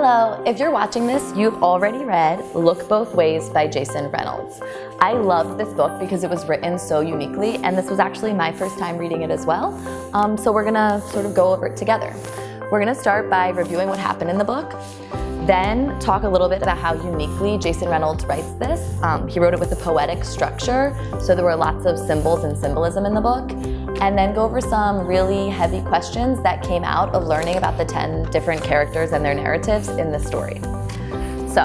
Hello, if you're watching this, you've already read Look Both Ways by Jason Reynolds. I loved this book because it was written so uniquely, and this was actually my first time reading it as well. So we're gonna sort of go over it together. We're gonna start by reviewing what happened in the book, then talk a little bit about how uniquely Jason Reynolds writes this. He wrote it with a poetic structure, so there were lots of symbols and symbolism in the book, and then go over some really heavy questions that came out of learning about the 10 different characters and their narratives in the story. So,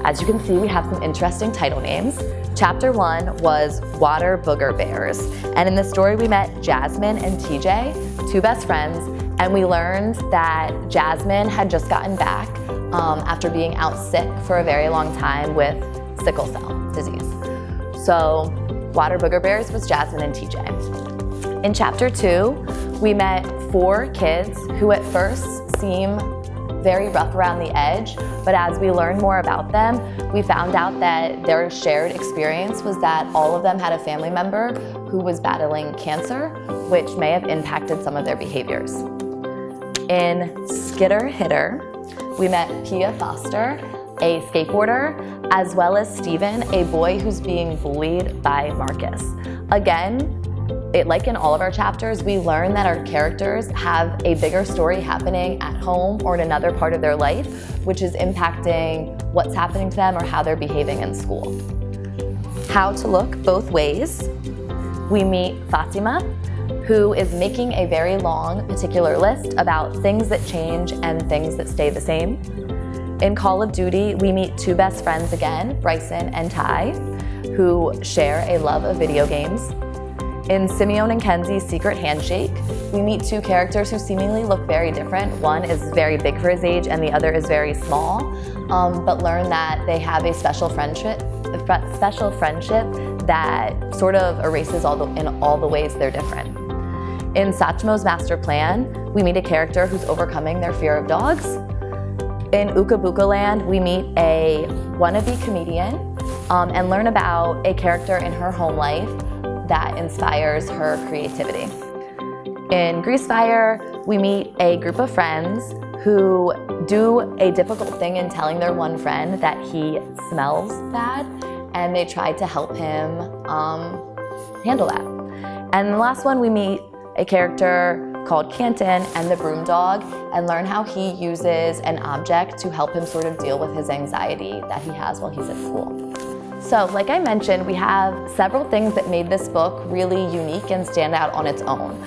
as you can see, we have some interesting title names. Chapter 1 was Water Booger Bears, and in the story we met Jasmine and TJ, two best friends, and we learned that Jasmine had just gotten back after being out sick for a very long time with sickle cell disease. So, Water Booger Bears was Jasmine and TJ. In chapter 2, we met 4 kids who at first seem very rough around the edge, but as we learned more about them, we found out that their shared experience was that all of them had a family member who was battling cancer, which may have impacted some of their behaviors. In Skitter Hitter, we met Pia Foster, a skateboarder, as well as Steven, a boy who's being bullied by Marcus. Again, like in all of our chapters, we learn that our characters have a bigger story happening at home or in another part of their life, which is impacting what's happening to them or how they're behaving in school. How to look both ways. We meet Fatima, who is making a very long particular list about things that change and things that stay the same. In Call of Duty, we meet 2 best friends again, Bryson and Ty, who share a love of video games. In Simeon and Kenzie's Secret Handshake, we meet 2 characters who seemingly look very different. One is very big for his age and the other is very small, but learn that they have a special friendship that sort of erases in all the ways they're different. In Satchmo's Master Plan, we meet a character who's overcoming their fear of dogs. In Uka Buka Land, we meet a wannabe comedian and learn about a character in her home life that inspires her creativity. In Greasefire, we meet a group of friends who do a difficult thing in telling their one friend that he smells bad, and they try to help him handle that. And the last one, we meet a character called Canton and the Broom Dog, and learn how he uses an object to help him sort of deal with his anxiety that he has while he's at school. So, like I mentioned, we have several things that made this book really unique and stand out on its own.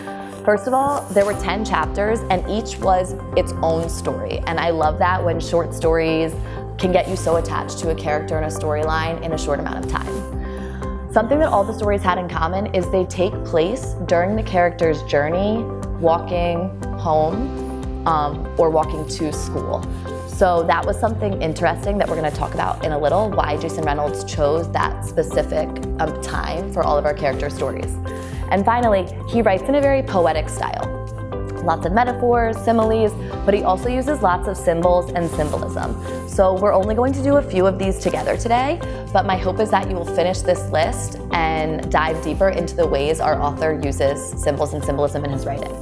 First of all, there were 10 chapters and each was its own story. And I love that when short stories can get you so attached to a character and a storyline in a short amount of time. Something that all the stories had in common is they take place during the character's journey, walking home or walking to school. So that was something interesting that we're going to talk about in a little, why Jason Reynolds chose that specific time for all of our character stories. And finally, he writes in a very poetic style. Lots of metaphors, similes, but he also uses lots of symbols and symbolism. So we're only going to do a few of these together today, but my hope is that you will finish this list and dive deeper into the ways our author uses symbols and symbolism in his writing.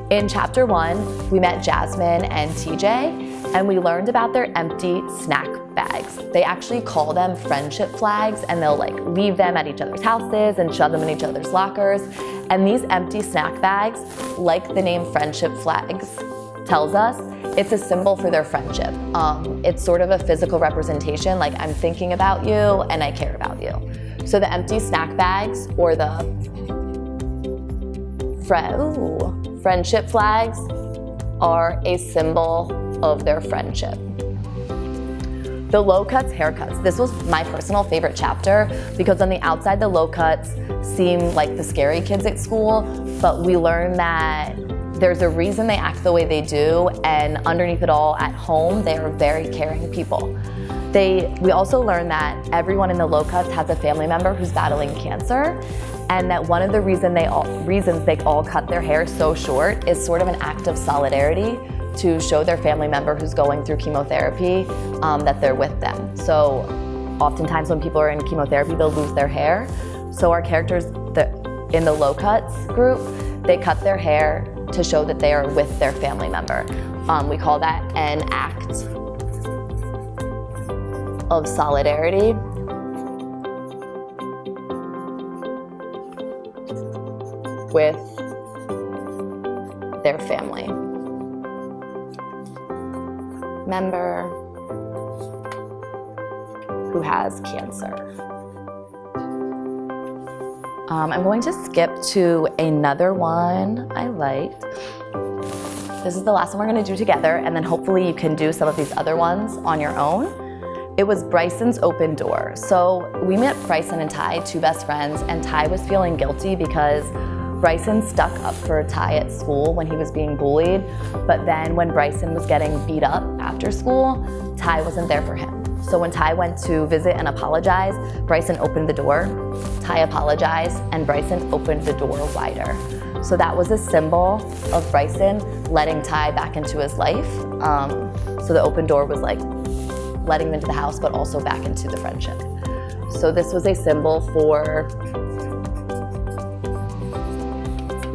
In chapter 1, we met Jasmine and TJ, and we learned about their empty snack bags. They actually call them friendship flags, and they'll leave them at each other's houses and shove them in each other's lockers. And these empty snack bags, like the name friendship flags tells us, it's a symbol for their friendship. It's sort of a physical representation, like I'm thinking about you and I care about you. So the empty snack bags, or the friendship flags, are a symbol of their friendship. The low cuts haircuts. This was my personal favorite chapter because on the outside the low cuts seem like the scary kids at school, but we learn that there's a reason they act the way they do, and underneath it all at home they are very caring people. We also learn that everyone in the low cuts has a family member who's battling cancer, and that one of the reasons they all cut their hair so short is sort of an act of solidarity to show their family member who's going through chemotherapy that they're with them. So oftentimes when people are in chemotherapy, they'll lose their hair. So our characters in the low cuts group, they cut their hair to show that they are with their family member. We call that an act of solidarity. With their family member who has cancer. I'm going to skip to another one I liked. This is the last one we're going to do together, and then hopefully you can do some of these other ones on your own. It was Bryson's Open Door. So we met Bryson and Ty, two best friends, and Ty was feeling guilty because Bryson stuck up for Ty at school when he was being bullied, but then when Bryson was getting beat up after school, Ty wasn't there for him. So when Ty went to visit and apologize, Bryson opened the door, Ty apologized, and Bryson opened the door wider. So that was a symbol of Bryson letting Ty back into his life. So the open door was like letting him into the house, but also back into the friendship. So this was a symbol for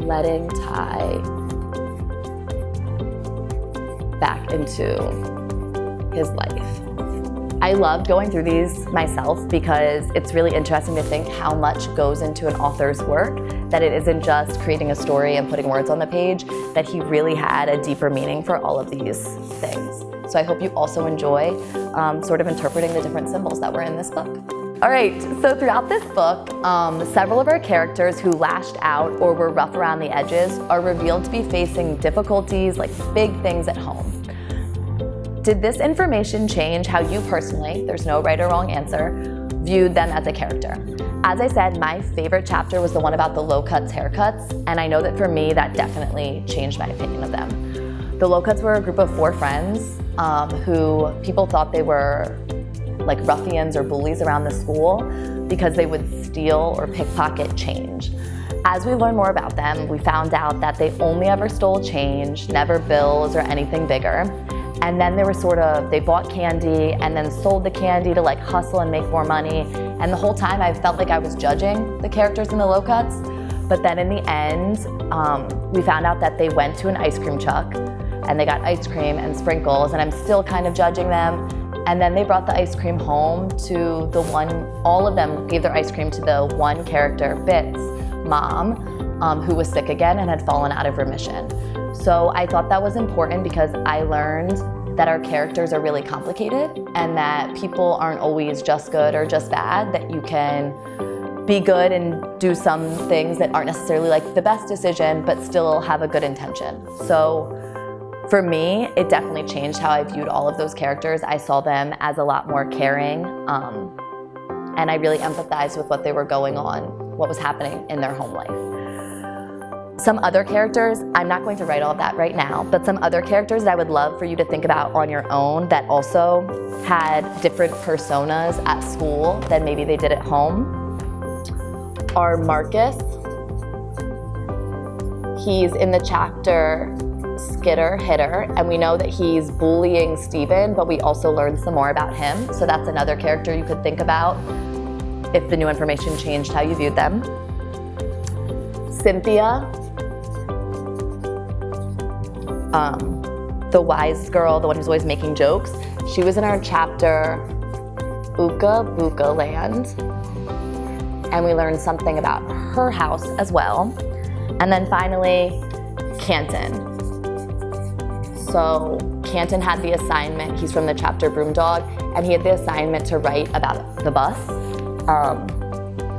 letting Ty back into his life. I loved going through these myself because it's really interesting to think how much goes into an author's work, that it isn't just creating a story and putting words on the page, that he really had a deeper meaning for all of these things. So I hope you also enjoy sort of interpreting the different symbols that were in this book. All right, so throughout this book, several of our characters who lashed out or were rough around the edges are revealed to be facing difficulties, like big things at home. Did this information change how you personally, there's no right or wrong answer, viewed them as a character? As I said, my favorite chapter was the one about the low cuts haircuts, and I know that for me, that definitely changed my opinion of them. The low cuts were a group of 4 friends who people thought they were like ruffians or bullies around the school because they would steal or pickpocket change. As we learned more about them, we found out that they only ever stole change, never bills or anything bigger. And then they bought candy and then sold the candy to like hustle and make more money. And the whole time I felt like I was judging the characters in the low cuts. But then in the end, we found out that they went to an ice cream truck and they got ice cream and sprinkles, and I'm still kind of judging them. And then they brought the ice cream home to all of them gave their ice cream to the one character, Bit's mom, who was sick again and had fallen out of remission. So I thought that was important because I learned that our characters are really complicated and that people aren't always just good or just bad, that you can be good and do some things that aren't necessarily like the best decision, but still have a good intention. So for me, it definitely changed how I viewed all of those characters. I saw them as a lot more caring, and I really empathized with what they were going on, what was happening in their home life. Some other characters, I'm not going to write all of that right now, but some other characters that I would love for you to think about on your own that also had different personas at school than maybe they did at home are Marcus. He's in the chapter Skitter Hitter, and we know that he's bullying Steven, but we also learned some more about him. So that's another character you could think about if the new information changed how you viewed them. Cynthia, the wise girl, the one who's always making jokes. She was in our chapter Ooka Booka Land, and we learned something about her house as well. And then finally, Canton. So Canton had the assignment, he's from the chapter Broomdog, and he had the assignment to write about the bus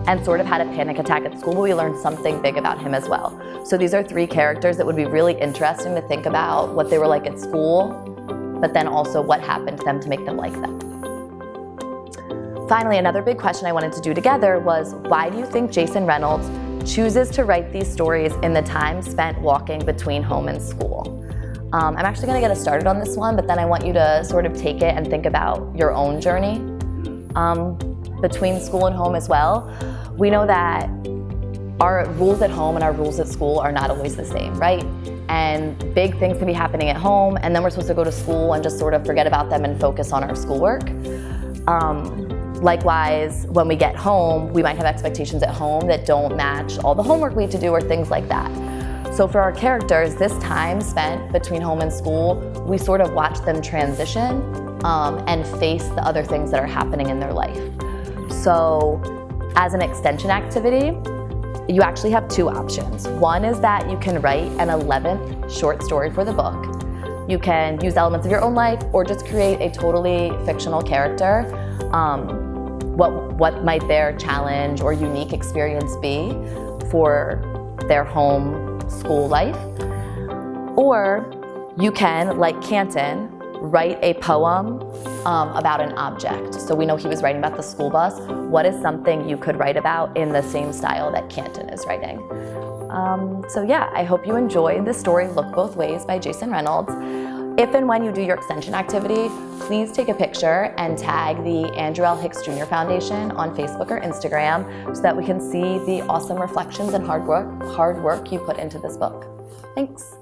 and sort of had a panic attack at school, but we learned something big about him as well. So these are 3 characters that would be really interesting to think about what they were like at school, but then also what happened to them to make them like them. Finally, another big question I wanted to do together was, why do you think Jason Reynolds chooses to write these stories in the time spent walking between home and school? I'm actually gonna get us started on this one, but then I want you to sort of take it and think about your own journey between school and home as well. We know that our rules at home and our rules at school are not always the same, right? And big things can be happening at home, and then we're supposed to go to school and just sort of forget about them and focus on our schoolwork. Likewise, when we get home, we might have expectations at home that don't match all the homework we have to do or things like that. So for our characters, this time spent between home and school, we sort of watch them transition and face the other things that are happening in their life. So as an extension activity, you actually have two options. One is that you can write an 11th short story for the book. You can use elements of your own life or just create a totally fictional character. What might their challenge or unique experience be for their home school life? Or you can, like Canton, write a poem about an object. So we know he was writing about the school bus. What is something you could write about in the same style that Canton is writing? So yeah, I hope you enjoyed the story Look Both Ways by Jason Reynolds. If and when you do your extension activity, please take a picture and tag the Andrew L. Hicks Jr. Foundation on Facebook or Instagram so that we can see the awesome reflections and hard work you put into this book. Thanks.